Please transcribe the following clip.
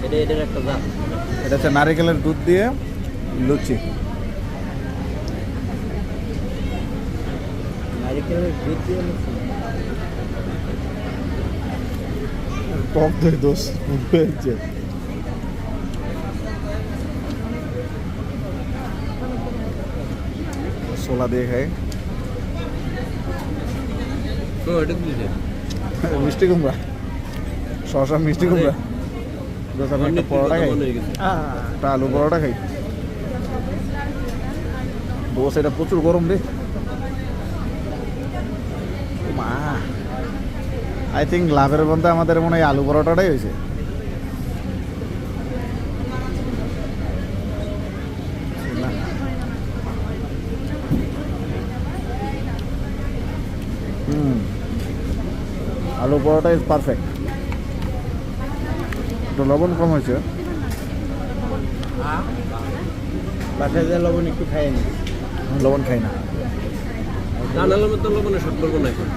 এটার একটা জাত। এটা হচ্ছে নারিকেলের দুধ দিয়ে লুচি। নারিকেলের দুধ দিয়ে লুচি। টক দই দোষ হয়েছে। ছোলা দিয়ে খাই। ও এটা কি দিছে? মিষ্টি কুমড়া, শসা মিষ্টি কুমড়া। দোষ আমি একটা পরোটা খাই, একটা আলু পরোটা খাই। দোষ এটা প্রচুর গরম রে মা। আই থিঙ্ক লাভের মধ্যে আমাদের মনে হয় আলু পরোটাটাই হয়েছে। আলু পরোটা ইজ পারফেক্ট। একটু লবণ কম হয়েছে। বাসায় যা লবণ একটু খাই নি। লবণ খাই না। রান্নার মতো লবণের শর্ট করবো না এখন।